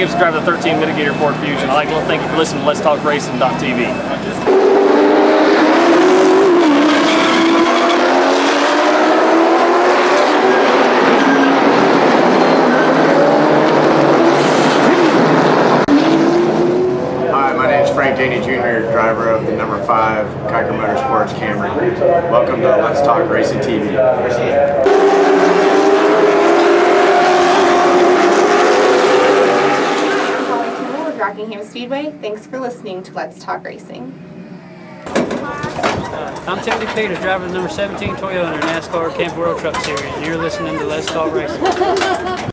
Gibbs, driver of the 13 Mitigator Ford Fusion. I'd like to thank you for listening to Let's Talk Racing.tv. Driver of the number 5 Kiker Motorsports Camry. Welcome to Let's Talk Racing TV. With Rockingham Speedway. Thanks for listening to Let's Talk Racing. I'm Timothy Peter, driver of the number 17 Toyota NASCAR Camp World Truck Series, and you're listening to Let's Talk Racing.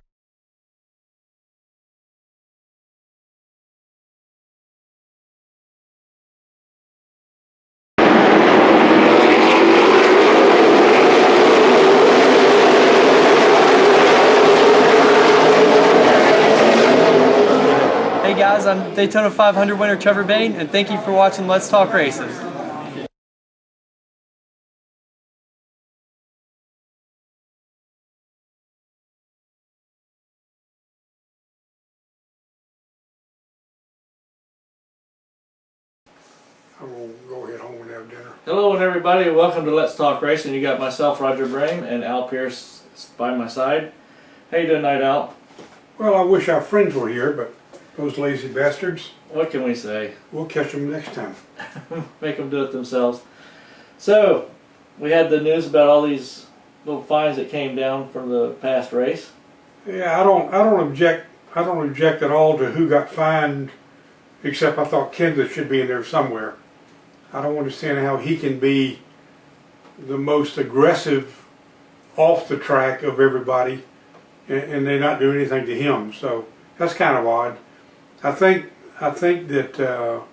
Hey guys, I'm Daytona 500 winner Trevor Bain, and thank you for watching Let's Talk Racing. I'm going to go ahead home and have dinner. Hello and everybody, welcome to Let's Talk Racing. You got myself, Roger Brehm, and Al Pearce by my side. How you doing tonight, Al? Well, I wish our friends were here, but those lazy bastards, What can we say? we'll catch them next time. Make them do it themselves. So, we had the news about all these little fines that came down from the past race. Yeah, I don't object at all to who got fined, except I thought Kenseth should be in there somewhere. I don't understand how he can be the most aggressive off the track of everybody, and they not do anything to him. So that's kind of odd. I think that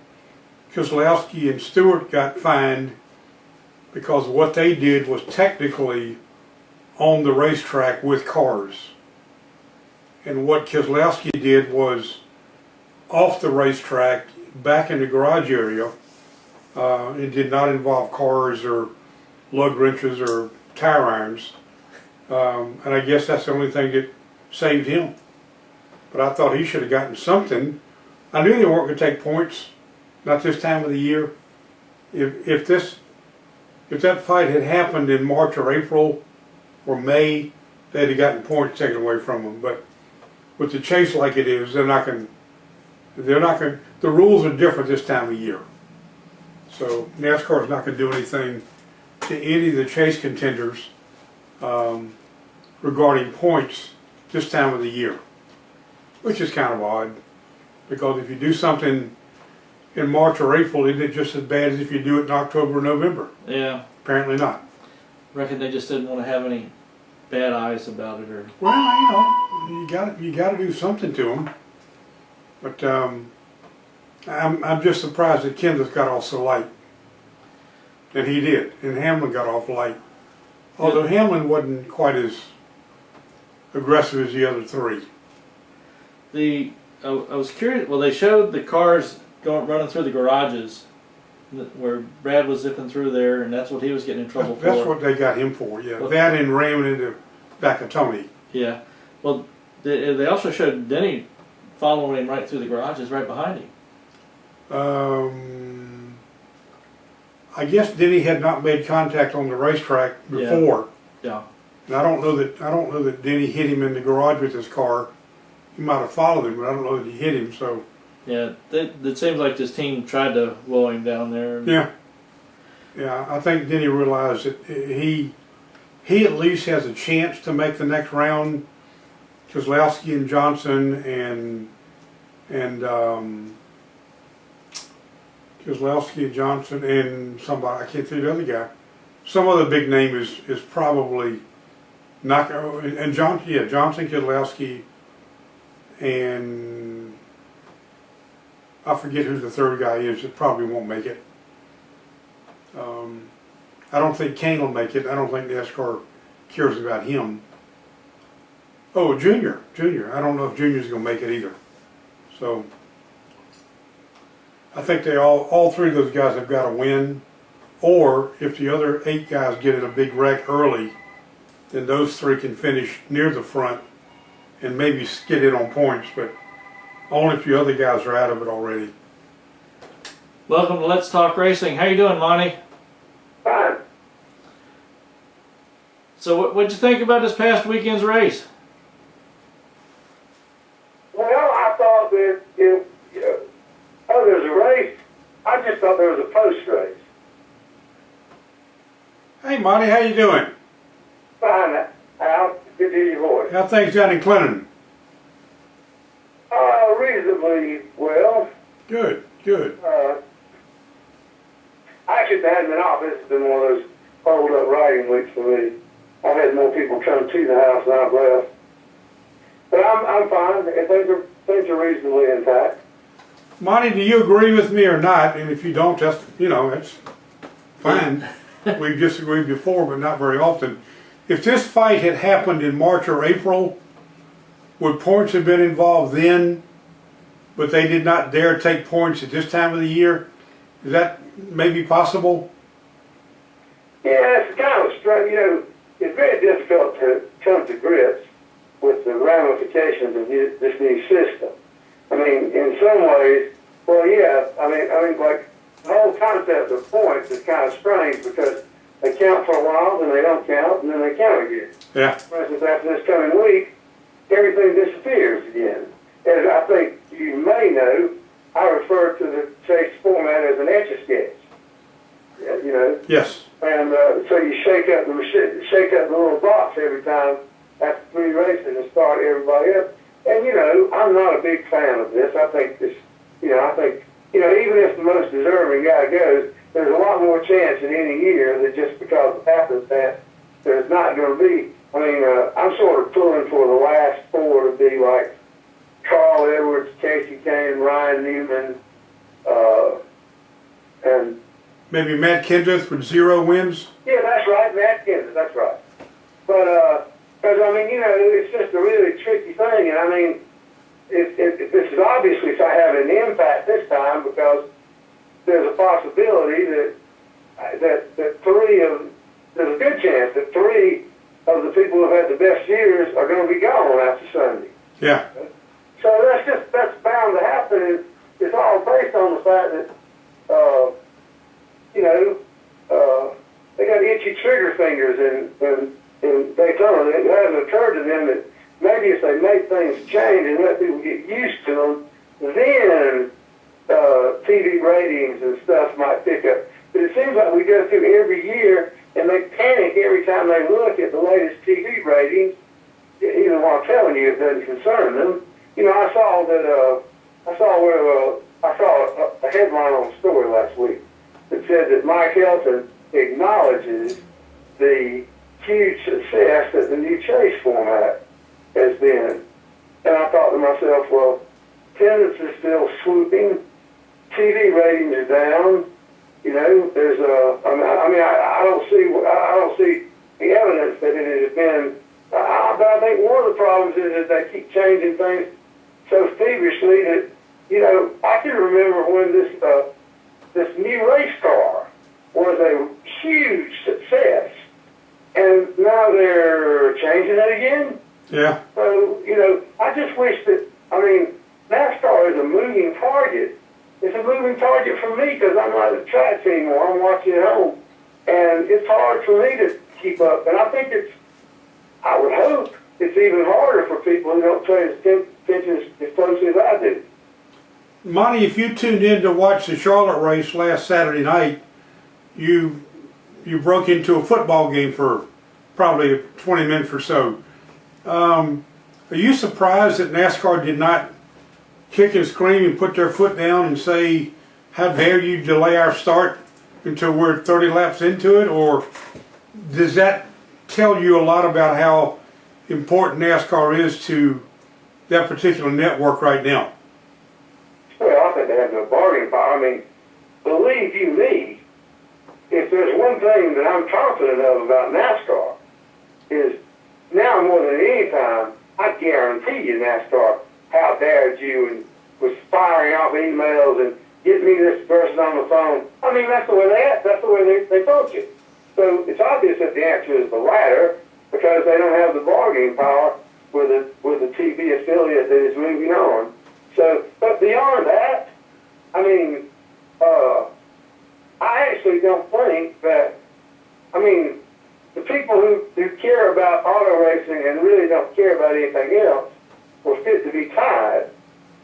Keselowski and Stewart got fined because what they did was technically on the racetrack with cars, and what Keselowski did was off the racetrack, back in the garage area. It did not involve cars or lug wrenches or tire irons, and I guess that's the only thing that saved him. But I thought he should have gotten something. I knew they weren't going to take points, not this time of the year. If that fight had happened in March or April or May, they'd have gotten points taken away from them. But with the chase like it is, they're not going. The rules are different this time of year. So NASCAR is not going to do anything to any of the chase contenders regarding points this time of the year, which is kind of odd, because if you do something in March or April, isn't it just as bad as if you do it in October or November? Yeah. Apparently not. Reckon they just didn't want to have any bad eyes about it, or. Well, you got to do something to them. But I'm just surprised that Kenseth got off so light, and he did, and Hamlin got off light. Although Hamlin wasn't quite as aggressive as the other three. I was curious. Well, they showed the cars running through the garages, where Brad was zipping through there, and that's what he was getting in trouble for. That's what they got him for. Yeah, well, that and ramming into back of Tony. Yeah. Well, they also showed Denny following him right through the garages, right behind him. I guess Denny had not made contact on the racetrack before. Yeah. And I don't know that Denny hit him in the garage with his car. He might have followed him, but I don't know that he hit him. So. Yeah, it seems like this team tried to blow him down there. Yeah. Yeah, I think Denny realized that he at least has a chance to make the next round. Keselowski and Johnson and Keselowski and Johnson and somebody, I can't think of the other guy. Some other big name is probably not, and Johnson, Keselowski, and I forget who the third guy is. It probably won't make it. I don't think Kane will make it. I don't think NASCAR cares about him. Oh, Junior. I don't know if Junior's going to make it either. So I think they all three of those guys have got to win. Or if the other 8 guys get in a big wreck early, then those 3 can finish near the front and maybe skid in on points. But Only if you other guys are out of it already. Welcome to Let's Talk Racing. How you doing, Monty? Fine. So what'd you think about this past weekend's race? Well, I thought that there's a race. I just thought there was a post race. Hey, Monty, how you doing? Fine, Al. Good to hear your voice. How things down in Clinton? Reasonably well. Good, good. I actually hadn't been off. This has been one of those hold up riding weeks for me. I've had more people come to the house than I've left. But I'm fine. Things are reasonably intact. Monty, do you agree with me or not? And if you don't, just, it's fine. We've disagreed before, but not very often. If this fight had happened in March or April, would points have been involved then, but they did not dare take points at this time of the year? Is that maybe possible? Yeah, it's kind of strange. It's very difficult to come to grips with the ramifications of this new system. I mean, in some ways, well, yeah. I mean, like the whole concept of points is kind of strange because they count for a while, then they don't count, and then they count again. Yeah. For instance, after this coming week, everything disappears again. As I think you may know, I refer to the chase format as an etch-a-sketch. Yes. And so you shake up the little box every time after 3 races and start everybody up. And I'm not a big fan of this. I think this, even if the most deserving guy goes, there's a lot more chance in any year that just because it happens that there's not going to be. I mean, I'm sort of pulling for the last 4 to be like Carl Edwards, Casey Kane, Ryan Newman, and Maybe Matt Kendrick with 0 wins? yeah, that's right, Matt Kendrick, that's right. But, because, it's just a really tricky thing, and I mean, this is obviously having an impact this time because there's a possibility that there's a good chance that 3 of the people who've had the best years are going to be gone after Sunday. Yeah. So that's bound to happen, and it's all based on the fact that, they got itchy trigger fingers in Daytona. It hasn't occurred to them that maybe if they make things change and let people get used to them, then TV ratings and stuff might pick up. But it seems like we go through every year and they panic every time they look at the latest TV ratings, even while telling you it doesn't concern them. I saw a headline on a story last week that said that Mike Helton acknowledges the huge success that the new chase format has been. And I thought to myself, well, attendance is still swooping, TV ratings are down. There's I don't see the evidence that it has been. But I think one of the problems is that they keep changing things so feverishly that I can remember when this new race car was a huge success, and now they're changing it again. Yeah. So, I just wish that, NASCAR is a moving target. It's a moving target for me because I'm not at the tracks anymore. I'm watching at home. And it's hard for me to keep up. And I think I would hope it's even harder for people who don't pay attention as closely as I do. Monty, if you tuned in to watch the Charlotte race last Saturday night, you broke into a football game for probably 20 minutes or so. Are you surprised that NASCAR did not kick and scream and put their foot down and say, how dare you delay our start until we're 30 laps into it? Or does that tell you a lot about how important NASCAR is to that particular network right now? Well, I think they have no bargaining power. Believe you me, if there's one thing that I'm confident of about NASCAR is now more than any time, I guarantee you NASCAR, how dared you, and was firing off emails and get me this person on the phone. That's the way they act. That's the way they told you. So it's obvious that the answer is the latter because they don't have the bargaining power with the TV affiliate that is moving on. So, but beyond that, I mean, I actually don't think that, I mean, the people who care about auto racing and really don't care about anything else were fit to be tied.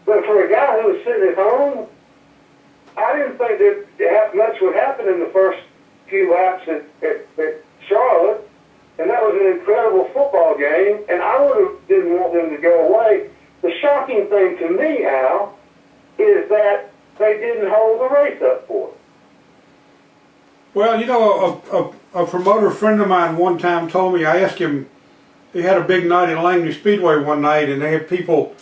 But for a guy who was sitting at home, I didn't think that much would happen in the first few laps at Charlotte. And that was an incredible football game, and I didn't want them to go away. The shocking thing to me, Al, is that they didn't hold the race up for it. Well, you know, a promoter friend of mine one time told me, I asked him, they had a big night at Langley Speedway one night, and they had people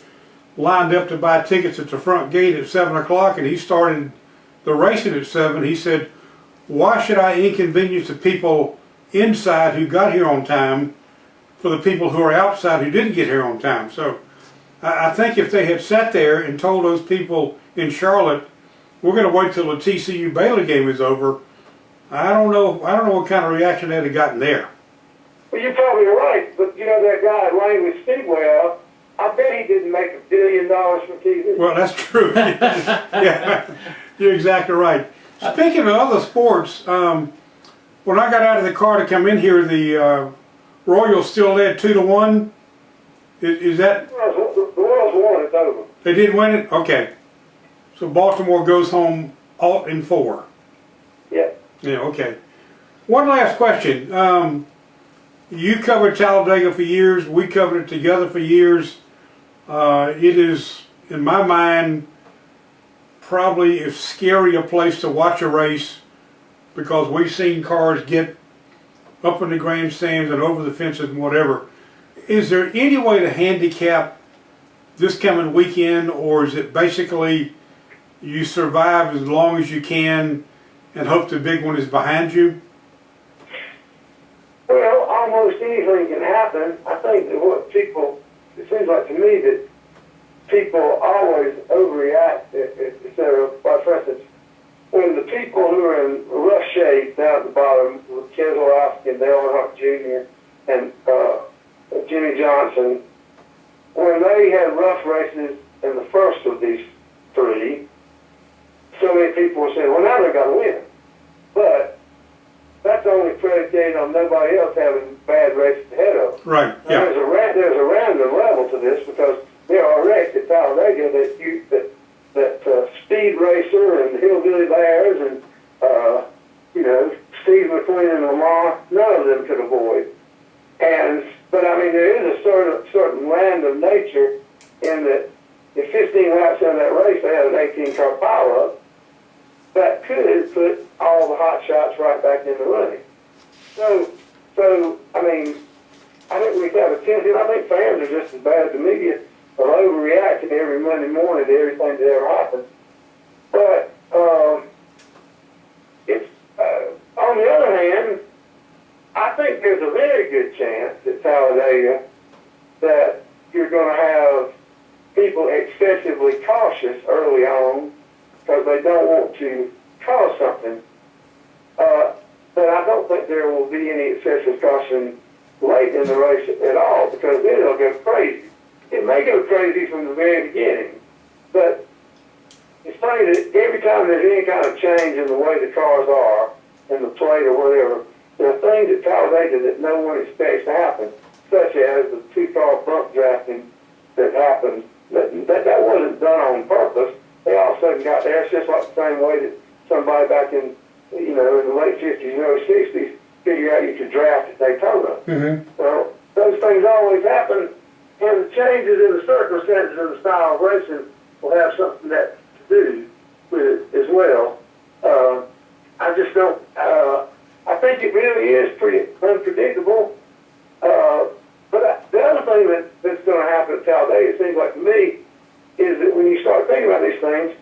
lined up to buy tickets at the front gate at 7 o'clock, and he started the racing at 7. He said, why should I inconvenience the people inside who got here on time for the people who are outside who didn't get here on time? So I think if they had sat there and told those people in Charlotte, we're going to wait till the TCU Baylor game is over, I don't know what kind of reaction they'd have gotten there. Well, you're probably right, but you know that guy at Langley Speedway, I bet he didn't make $1 billion from TV. Well, that's true. Yeah, you're exactly right. Speaking of other sports, when I got out of the car to come in here, the Royals still led 2-1. Is that? The Royals won, it's over. They did win it? Okay. So Baltimore goes home 0-4. Yeah. Yeah, okay. One last question. You covered Talladega for years. We covered it together for years. It is, in my mind, probably as scary a place to watch a race, because we've seen cars get up in the grandstands and over the fences and whatever. Is there any way to handicap this coming weekend, or is it basically you survive as long as you can and hope the big one is behind you? Well, almost anything can happen. I think that it seems like to me that people always overreact, etc. For instance, when the people who are in rough shape down at the bottom, with Keselowski and Dale Earnhardt Jr. and Jimmy Johnson, when they had rough races in the first of these three, so many people were saying, well, now they're going to win. But that's only predicated on nobody else having bad races ahead of them. Right, yeah. There's a random level to this, because there are wrecks at Talladega that Speed Racer and Hillbilly Bears and Steve McQueen and Lamar, none of them could avoid. But I mean, there is a certain random nature in that if 15 laps in that race they had an 18-car pileup, that could put all the hot shots right back in the running. So I mean, I think we have a tendency, and I think fans are just as bad as the media, of overreacting every Monday morning to everything that ever happens. But on the other hand, I think there's a very good chance at Talladega that you're going to have people excessively cautious early on because they don't want to cause something. But I don't think there will be any excessive caution late in the race at all, because then it'll go crazy. It may go crazy from the very beginning, but it's funny that every time there's any kind of change in the way the cars are, in the plate or whatever, there are things at Talladega that no one expects to happen, such as the two-car bump drafting that happened. That wasn't done on purpose. They all of a sudden got there. It's just like the same way that somebody back in the late 50s, early 60s figured out you could draft at Daytona. Mm-hmm. So those things always happen, and the changes in the circumstances and the style of racing will have something to do with it as well. I just don't. I think it really is pretty unpredictable. But the other thing that's going to happen at Talladega, it seems like to me, is that when you start thinking about these things,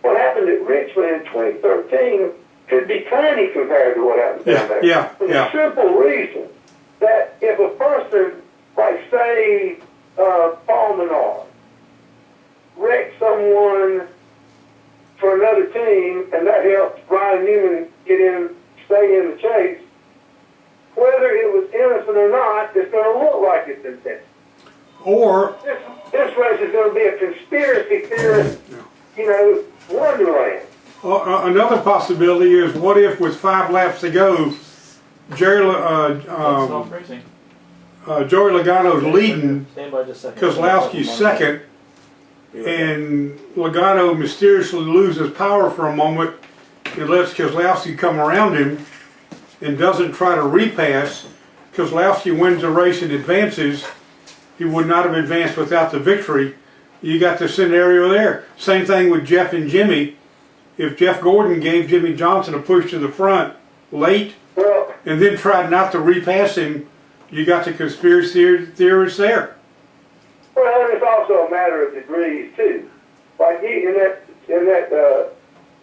what happened at Richmond in 2013 could be tiny compared to what happened down there. Yeah. For the simple reason that if a person, like say Paul Menard, wrecked someone for another team, and that helped Brian Newman stay in the chase, whether it was innocent or not, it's going to look like it's intentional. Or This race is going to be a conspiracy theorist, wonderland. Another possibility is, what if with 5 laps to go, Joey Logano's leading, Stand by just a second. Keselowski's second, and Logano mysteriously loses power for a moment and lets Keselowski come around him and doesn't try to repass. Keselowski wins the race and advances. He would not have advanced without the victory. You got the scenario there. Same thing with Jeff and Jimmy. If Jeff Gordon gave Jimmy Johnson a push to the front late and then tried not to repass him, you got the conspiracy theorists there. Well, and it's also a matter of degrees too. Like in that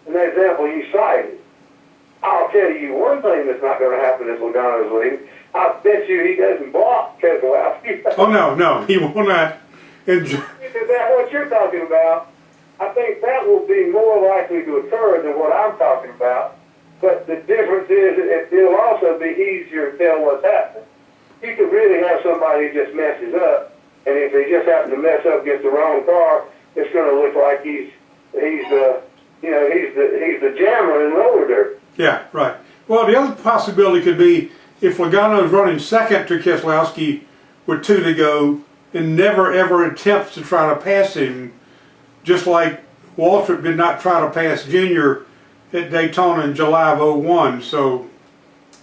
example you cited, I'll tell you one thing that's not going to happen if Logano's leading. I bet you he doesn't block Keselowski. Oh no, he will not. And Is that what you're talking about? I think that will be more likely to occur than what I'm talking about. But the difference is it'll also be easier to tell what's happening. You could really have somebody who just messes up, and if they just happen to mess up against the wrong car, it's going to look like he's the jammer in roller dirt. yeah, right. Well, the other possibility could be if Logano is running second to Keselowski with 2 to go and never ever attempts to try to pass him, just like Waltrip did not try to pass Junior at Daytona in July of '01. So,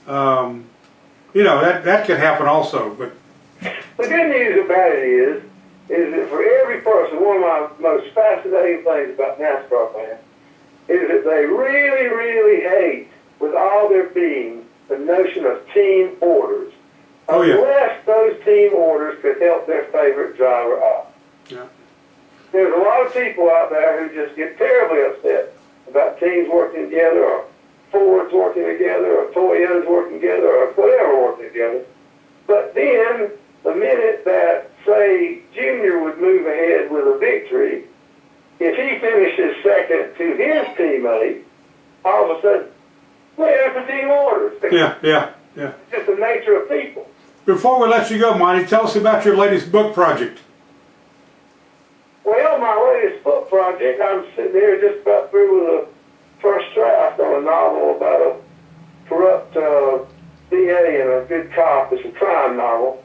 that could happen also. But the good news about it is that for every person, one of my most fascinating things about NASCAR fans is that they really, really hate with all their being the notion of team orders. Oh, yeah. Unless those team orders could help their favorite driver out. yeah, There's a lot of people out there who just get terribly upset about teams working together, or Fords working together, or Toyotas working together, or whatever working together. But then, the minute that, say, Junior would move ahead with a victory, if he finishes second to his teammate, all of a sudden, where's the team orders? yeah. It's just the nature of people. Before we let you go, Monty, tell us about your latest book project. Well, my latest book project, I'm sitting here just about through with a first draft on a novel about a corrupt DA and a good cop. It's a crime novel.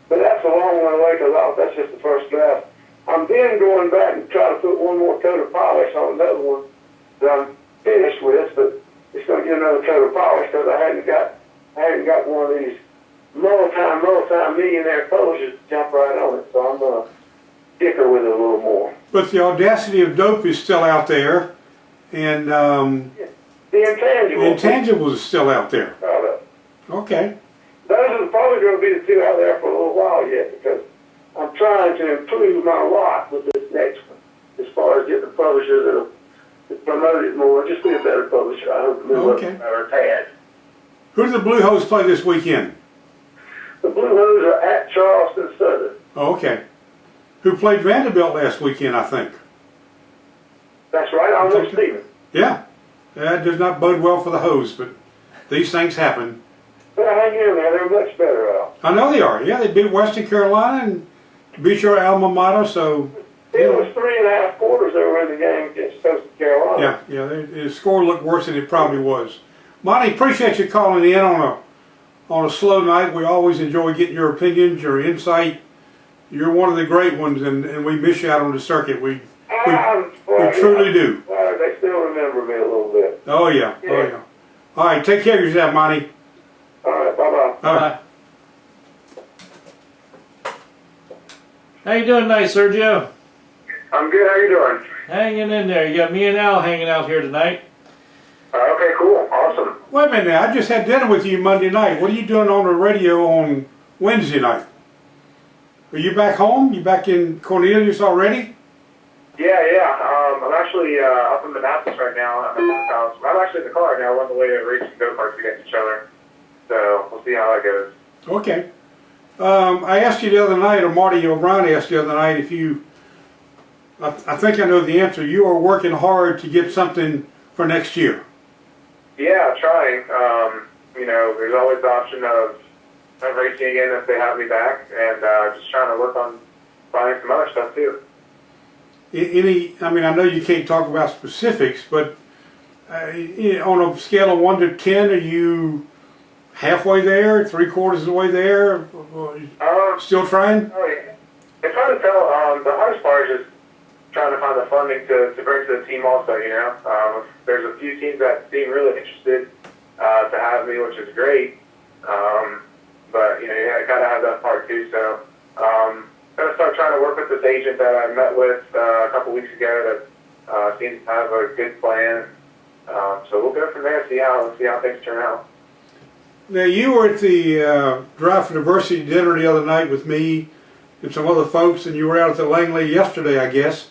But that's a long way away because that's just the first draft. I'm then going back and try to put one more coat of polish on another one that I'm finished with, but it's going to get another coat of polish because I hadn't got one of these multi-millionaire publishers to jump right on it. So I'm going to dicker with it a little more. But the audacity of dope is still out there, and The Intangibles. Intangibles is still out there. Okay. Those are probably going to be the 2 out there for a little while yet because I'm trying to improve my lot with this next one as far as getting a publisher that'll promote it more, just be a better publisher. I hope to move up or Tad. Who do the Blue Hose play this weekend? The Blue Hose are at Charleston Southern. Oh, okay. Who played Vanderbilt last weekend, I think. That's right, I'm with Stephen. Yeah. That does not bode well for the Hose, but these things happen. But hang in there, they're much better out. I know they are. Yeah, they beat Western Carolina and beat your alma mater, so... It was 3.5 quarters they were in the game against Coastal Carolina. Yeah, the score looked worse than it probably was. Monty, appreciate you calling in on a slow night. We always enjoy getting your opinions, your insight. You're one of the great ones, and we miss you out on the circuit. We truly do. They still remember me a little bit. Oh yeah. Oh yeah. All right, take care of yourself, Monty. All right, bye-bye. All right. How you doing tonight, Sergio? I'm good, how you doing? Hanging in there. You got me and Al hanging out here tonight. Okay, cool, awesome. Wait a minute now. I just had dinner with you Monday night. What are you doing on the radio on Wednesday night? Are you back home? You back in Cornelius already? Yeah. I'm actually up in Manassas right now at my mom's house. I'm actually in the car right now. We're on the way to race some go-karts against each other. So we'll see how that goes. Okay. I asked you the other night, or Marty O'Brien asked you the other night, if you, I think I know the answer, you are working hard to get something for next year. Yeah, trying. There's always the option of racing again if they have me back, and just trying to work on finding some other stuff too. I mean, I know you can't talk about specifics, but on a scale of 1 to 10, are you halfway there, 3/4 of the way there, still trying? It's hard to tell. The hardest part is just trying to find the funding to bring to the team also, you know. There's a few teams that seem really interested to have me, which is great. But, you know, you got to have that part too. So I'm going to start trying to work with this agent that I met with a couple weeks ago that seems to have a good plan. So we'll go from there, see how things turn out. Now, you were at the Drive for Diversity dinner the other night with me and some other folks, and you were out at the Langley yesterday, I guess.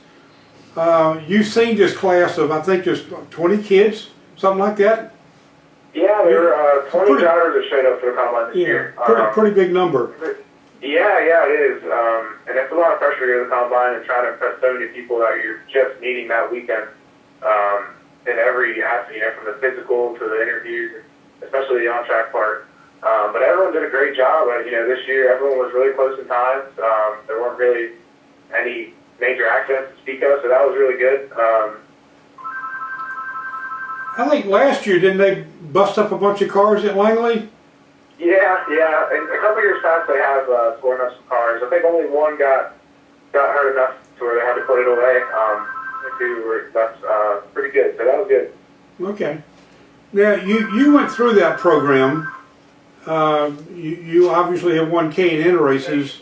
You've seen this class of, I think, just 20 kids, something like that? Yeah, there were 20 drivers that showed up for the combine this year. Pretty big number. Yeah, it is. And it's a lot of pressure to go to the combine and try to impress so many people that you're just meeting that weekend. In every aspect, you know, from the physical to the interviews, especially the on-track part. But everyone did a great job. You know, this year everyone was really close in times. There weren't really any major accidents to speak of, so that was really good. I think last year, didn't they bust up a bunch of cars at Langley? Yeah. And a couple years past, they have torn up some cars. I think only one got hurt enough to where they had to put it away. That's pretty good, so that was good. Okay. Now, you went through that program. You obviously have won K&N races.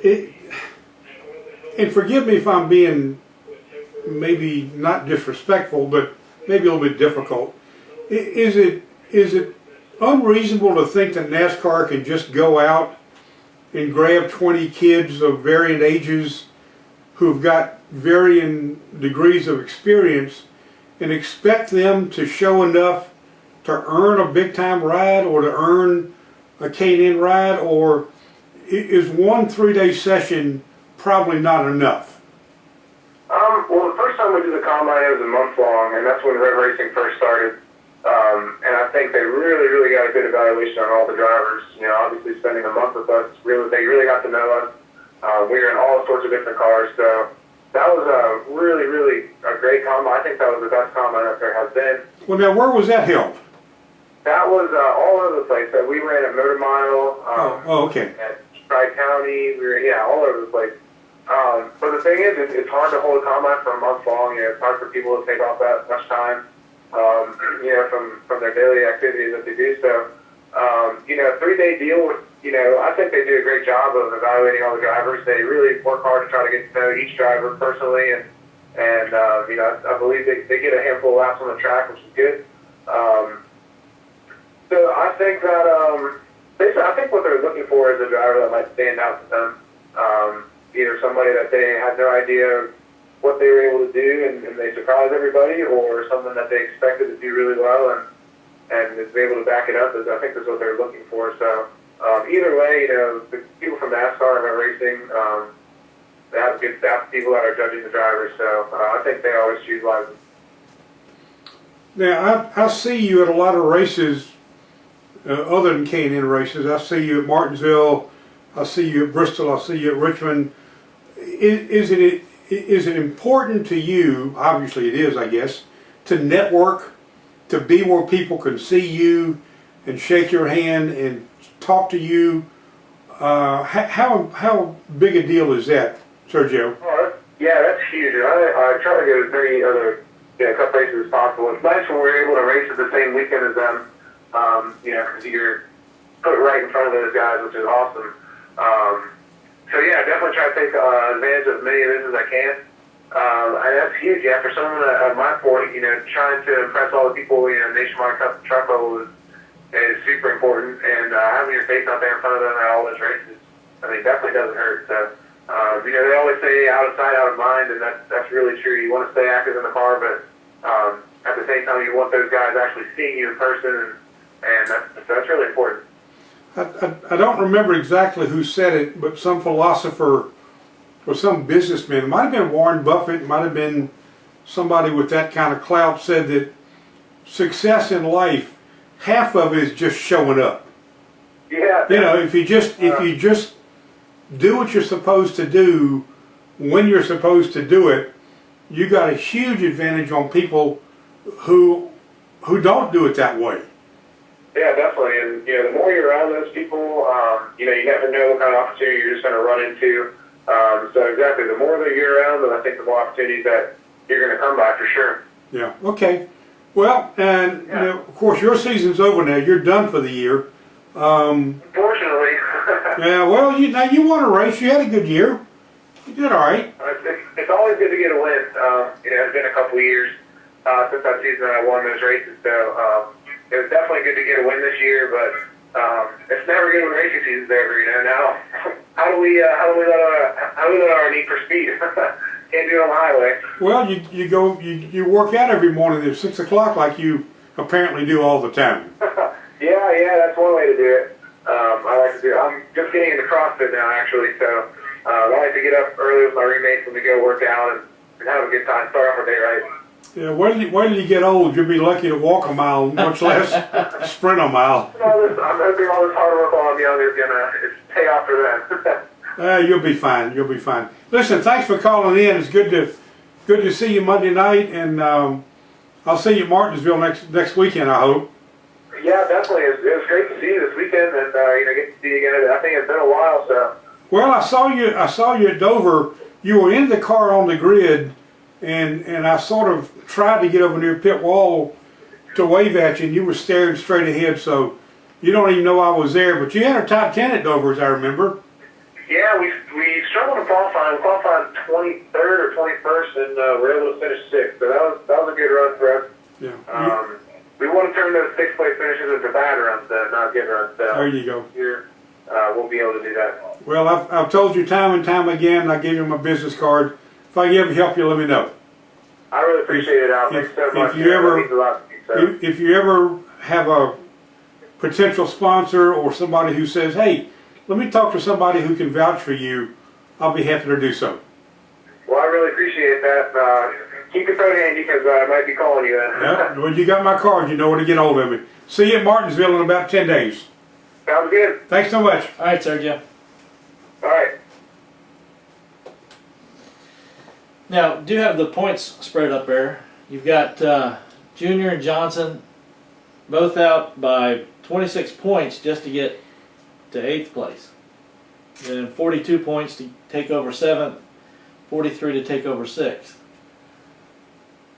And forgive me if I'm being maybe not disrespectful, but maybe a little bit difficult. Is it unreasonable to think that NASCAR can just go out and grab 20 kids of varying ages who've got varying degrees of experience and expect them to show enough to earn a big-time ride or to earn a K&N ride, or is one 3-day session probably not enough? Well, the first time we did the combine, it was a month long, and that's when Rev Racing first started. And I think they really got a good evaluation on all the drivers. You know, obviously spending a month with us, they really got to know us. We were in all sorts of different cars, so that was really a great combine. I think that was the best combine that there has been. Well, now, where was that held? That was all over the place. We ran at Motor Mile. Okay. At Tri-County. We were, all over the place. But the thing is, it's hard to hold a combine for a month long. You know, it's hard for people to take off that much time, you know, from their daily activities that they do. So, you know, a 3-day deal, you know, I think they do a great job of evaluating all the drivers. They really work hard to try to get to know each driver personally, and you know, I believe they get a handful of laps on the track, which is good. So I think that I think what they're looking for is a driver that might stand out to them. Either somebody that they had no idea what they were able to do and they surprised everybody, or someone that they expected to do really well and is able to back it up. I think that's what they're looking for. So either way, you know, the people from NASCAR and racing, they have good staff, people that are judging the drivers. So I think they always choose wisely. Now, I see you at a lot of races other than K&N races. I see you at Martinsville, I see you at Bristol, I see you at Richmond. Is it important to you, obviously it is, I guess, to network, to be where people can see you and shake your hand and talk to you? How big a deal is that, Sergio? Oh, yeah, that's huge. I try to go to as many other cup races as possible. It's nice when we're able to race at the same weekend as them, you know, because you're put right in front of those guys, which is awesome. So yeah, definitely try to take advantage of as many of this as I can. And that's huge. Yeah, for someone at my point, you know, trying to impress all the people, you know, Nationwide Cup truck level is super important. And having your face out there in front of them at all those races, I mean, definitely doesn't hurt. So, you know, they always say out of sight, out of mind, and that's really true. You want to stay active in the car, but at the same time, you want those guys actually seeing you in person, and that's really important. I don't remember exactly who said it, but some philosopher or some businessman, it might have been Warren Buffett, it might have been somebody with that kind of clout, said that success in life, half of it is just showing up. Yeah. You know, if you just do what you're supposed to do, when you're supposed to do it, you got a huge advantage on people who don't do it that way. Yeah, definitely. And, you know, the more you're around those people, you know, you never know what kind of opportunity you're just going to run into. So exactly, the more that you're around, then I think the more opportunities that you're going to come by for sure. Yeah, okay. Well, and you know, of course your season's over now. You're done for the year. Unfortunately. Yeah, well, now you won a race. You had a good year. You did all right. It's always good to get a win. You know, it's been a couple of years since that season that I won those races, so it was definitely good to get a win this year. But it's never good when racing season's over. You know, now how do we let our need for speed? Can't do it on the highway. Well, you work out every morning at 6 o'clock like you apparently do all the time. Yeah, that's one way to do it. I like to do it. I'm just getting into CrossFit now, actually, so I like to get up early with my roommates when we go work out and have a good time, start off our day right. Yeah, when you get old, you'll be lucky to walk a mile, much less sprint a mile. I'm hoping all this hard work while I'm young is gonna pay off for them. You'll be fine. You'll be fine. Listen, thanks for calling in. It's good to see you Monday night, and I'll see you at Martinsville next weekend, I hope. Yeah, definitely. It was great to see you this weekend, and you know, get to see you again. I think it's been a while, so. Well, I saw you at Dover. You were in the car on the grid, and I sort of tried to get over near pit wall to wave at you, and you were staring straight ahead. So you don't even know I was there. But you had a top 10 at Dover, as I remember. Yeah, we struggled to qualify. We qualified 23rd or 21st, and we were able to finish 6th. So that was a good run for us. Yeah. We want to turn those 6th place finishes into bad runs, not good runs. So there you go. Here, we'll be able to do that. Well, I've told you time and time again. I gave you my business card. If I can ever help you, let me know. I really appreciate it, Al. Thanks so much. If you ever, that means a lot to me, so. if you ever have a potential sponsor or somebody who says, "Hey, let me talk to somebody who can vouch for you," I'll be happy to do so. Well, I really appreciate that. Keep your phone handy because I might be calling you then. Yeah, well, you got my card. You know where to get hold of me. See you at Martinsville in about 10 days. Sounds good. Thanks so much. All right, Sergio. All right. Now, do have the points spread up there. You've got Junior and Johnson both out by 26 points just to get to 8th place. Then 42 points to take over 7th, 43 to take over 6th.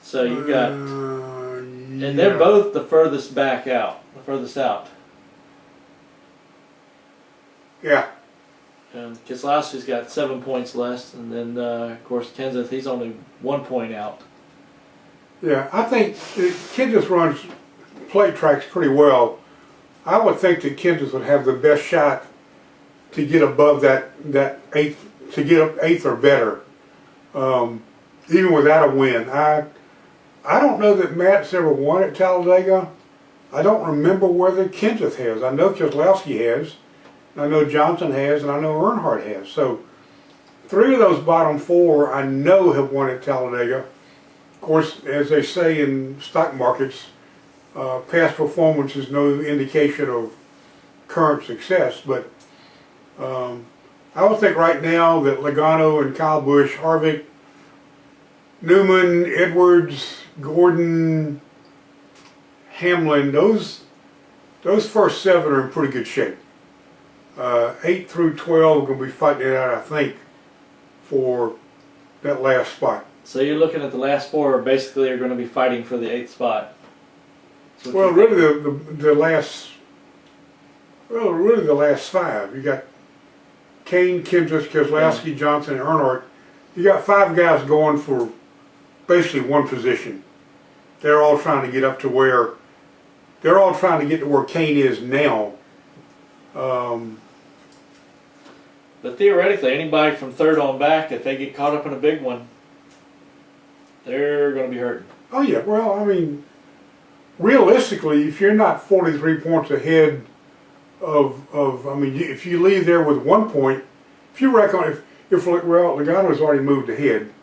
So you've got, and they're both the furthest back out, the furthest out. Yeah. And Keselowski's got 7 points less, and then of course Kenseth, he's only 1 point out. Yeah, I think Kenseth runs plate tracks pretty well. I would think that Kenseth would have the best shot to get above that 8th, to get up 8th or better, even without a win. I don't know that Matt's ever won at Talladega. I don't remember whether Kenseth has. I know Keselowski has. I know Johnson has, and I know Earnhardt has. So 3 of those bottom 4 I know have won at Talladega. Of course, as they say in stock markets, past performance is no indication of current success. But I would think right now that Logano and Kyle Busch, Harvick, Newman, Edwards, Gordon, Hamlin, those first 7 are in pretty good shape. 8 through 12 are going to be fighting it out, I think, for that last spot. So you're looking at the last 4 basically are going to be fighting for the 8th spot. So well, really the last 5. You got Kane, Kenseth, Keselowski, Johnson, and Earnhardt. You got 5 guys going for basically one position. They're all trying to get up to where Kane is now. But theoretically, anybody from 3rd on back, if they get caught up in a big one, they're going to be hurting. Oh yeah, well, I mean, realistically, if you're not 43 points ahead I mean, if you leave there with 1 point, if you reckon, if Logano's already moved ahead,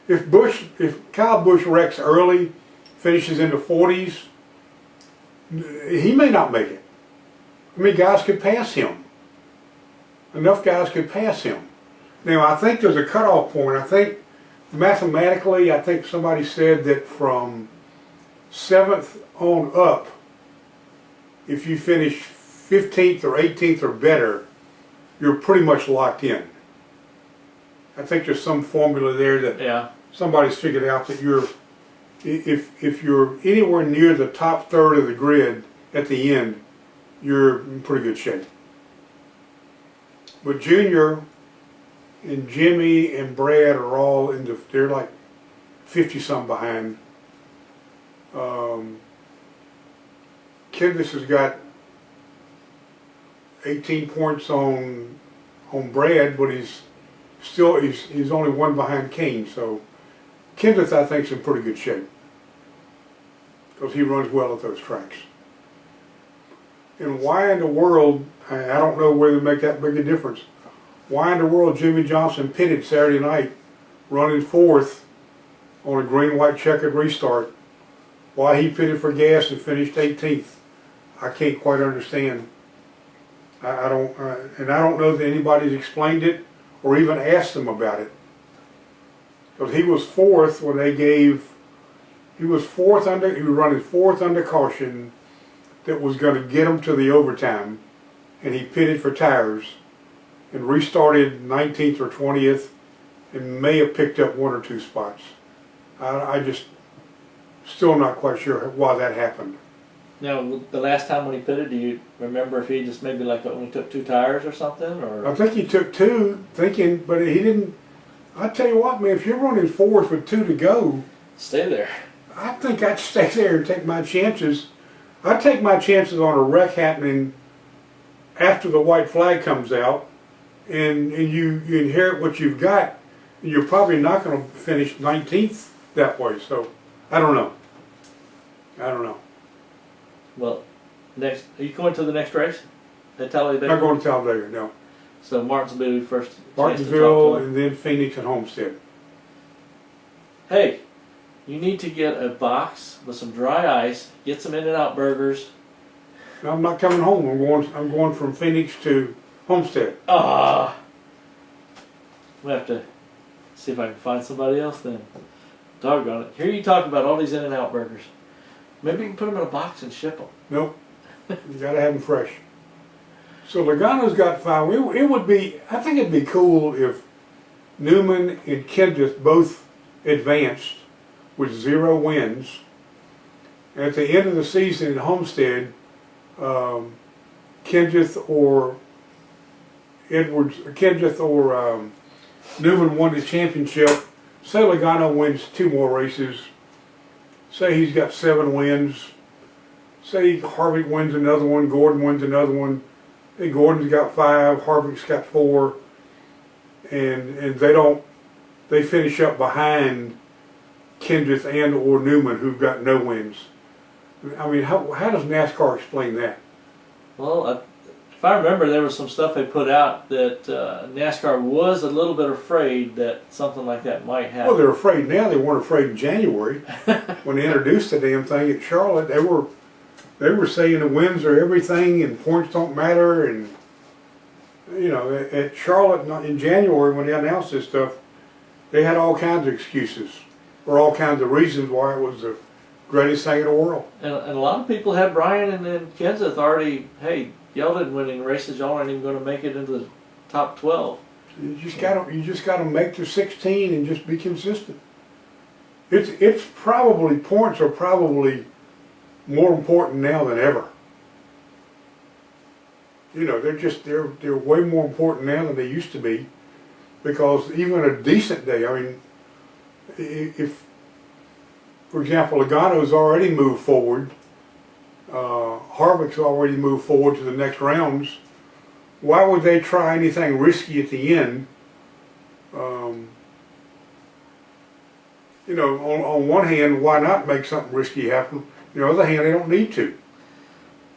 if Kyle Busch wrecks early, finishes in the 40s, he may not make it. I mean, guys could pass him. Enough guys could pass him. Now, I think there's a cutoff point. I think mathematically, I think somebody said that from 7th on up, if you finish 15th or 18th or better, you're pretty much locked in. I think there's some formula there that somebody's figured out that if you're anywhere near the top third of the grid at the end, you're in pretty good shape. But Junior and Jimmy and Brad are all they're like 50-some behind. Kendis has got 18 points on Brad, but he's only one behind Kane. So Kendis, I think, is in pretty good shape because he runs well at those tracks. And why in the world, I don't know whether to make that big a difference, why in the world Jimmy Johnson pitted Saturday night running 4th on a green-white checkered restart, why he pitted for gas and finished 18th, I can't quite understand. I don't know that anybody's explained it or even asked him about it. Because he was 4th when he was running 4th under caution that was going to get him to the overtime, and he pitted for tires and restarted 19th or 20th and may have picked up 1 or 2 spots. I just still not quite sure why that happened. Now, the last time when he pitted, do you remember if he just maybe like only took 2 tires or something? Or I think he took 2, thinking, but he didn't. I tell you what, man, if you're running 4th with 2 to go, stay there. I think I'd stay there and take my chances. I'd take my chances on a wreck happening after the white flag comes out, and you inherit what you've got. You're probably not going to finish 19th that way. So I don't know. Well, next, are you going to the next race at Talladega? Not going to Talladega, no. So Martinsville will be first. Martinsville and then Phoenix and Homestead. Hey, you need to get a box with some dry ice. Get some In-N-Out burgers. No, I'm not coming home. I'm going from Phoenix to Homestead. Ah, we'll have to see if I can find somebody else then. Doggone it! Here you talk about all these In-N-Out burgers. Maybe you can put them in a box and ship them. Nope. You gotta have them fresh. So Logano's got 5. It would be, I think it'd be cool if Newman and Kendrick both advanced with 0 wins. And at the end of the season in Homestead, Kendrick or Newman won the championship. Say Logano wins 2 more races. Say he's got 7 wins. Say Harvick wins another one, Gordon wins another one. Hey, Gordon's got 5, Harvick's got 4, and they finish up behind Kendrick and or Newman, who've got no wins. I mean, how does NASCAR explain that? Well, if I remember, there was some stuff they put out that NASCAR was a little bit afraid that something like that might happen. Well, they're afraid now. They weren't afraid in January when they introduced the damn thing at Charlotte. They were saying the wins are everything and points don't matter, and at Charlotte in January when they announced this stuff, they had all kinds of excuses or all kinds of reasons why it was the greatest thing in the world. And a lot of people had Brian and Kenseth already. Hey, y'all didn't win any races. Y'all aren't even going to make it into the top 12. You just got to make the 16 and just be consistent. It's probably points are probably more important now than ever. They're way more important now than they used to be, because even a decent day, I mean, if for example Logano's already moved forward, Harvick's already moved forward to the next rounds, why would they try anything risky at the end? On one hand, why not make something risky happen? On the other hand, they don't need to.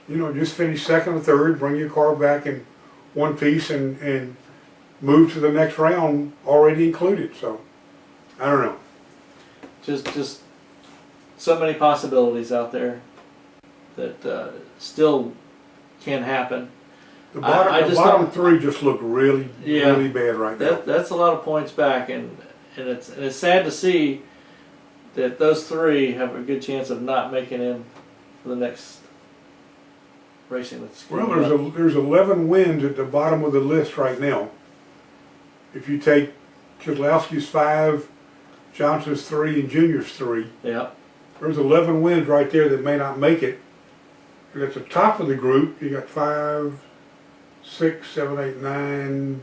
Just finish 2nd or 3rd, bring your car back in one piece, and move to the next round already included. So, I don't know. Just so many possibilities out there that still can happen. The bottom, the bottom three just look really, really bad right now. That's a lot of points back, and it's sad to see that those three have a good chance of not making in for the next racing. That's well, there's 11 wins at the bottom of the list right now. If you take Keselowski's 5, Johnson's 3, and Junior's 3, yeah, there's 11 wins right there that may not make it. And at the top of the group, you got 5, 6, 7, 8, 9.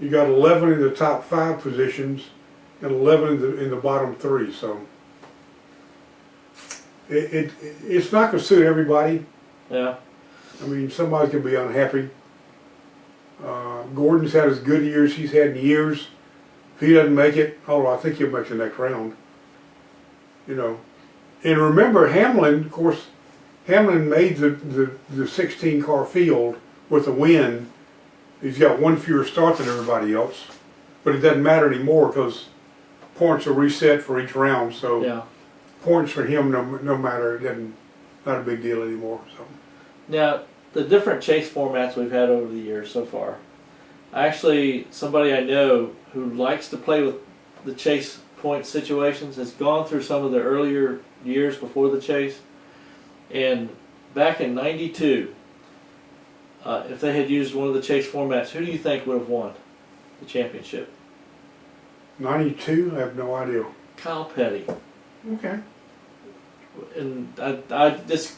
You got 11 in the top 5 positions and 11 in the bottom 3. So it's not going to suit everybody. yeah. I mean, somebody's going to be unhappy. Gordon's had as good years he's had in years. If he doesn't make it, I think he'll make the next round. You know, and remember Hamlin. Of course, Hamlin made the 16 car field with a win. He's got one fewer start than everybody else, but it doesn't matter anymore because points are reset for each round. So Yeah. points for him, no matter, it doesn't, not a big deal anymore. So Now, the different chase formats we've had over the years so far. Actually, somebody I know who likes to play with the chase point situations has gone through some of the earlier years before the chase. And back in '92, if they had used one of the chase formats, who do you think would have won the championship? 92, I have no idea. Kyle Petty. Okay. And I just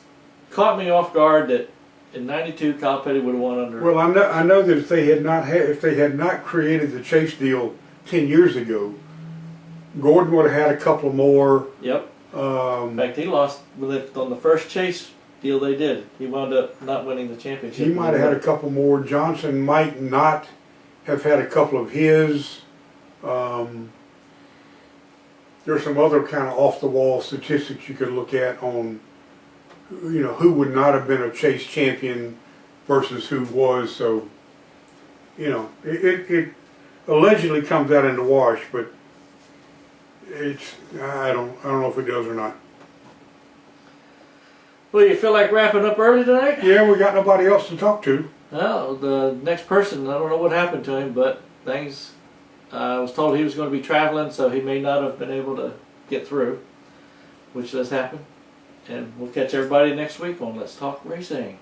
caught me off guard that in '92 Kyle Petty would have won under. Well, I know that if they had not created the chase deal 10 years ago, Gordon would have had a couple more. Yep. In fact, he lost on the first chase deal they did. He wound up not winning the championship. He might have had a couple more. Johnson might not have had a couple of his. There's some other kind of off-the-wall statistics you could look at on, you know, who would not have been a chase champion versus who was. So, you know, it allegedly comes out in the wash, but I don't know if it does or not. Well, you feel like wrapping up early tonight? Yeah, we got nobody else to talk to. Well, the next person, I don't know what happened to him, but things. I was told he was going to be traveling, so he may not have been able to get through, which does happen. And we'll catch everybody next week on Let's Talk Racing.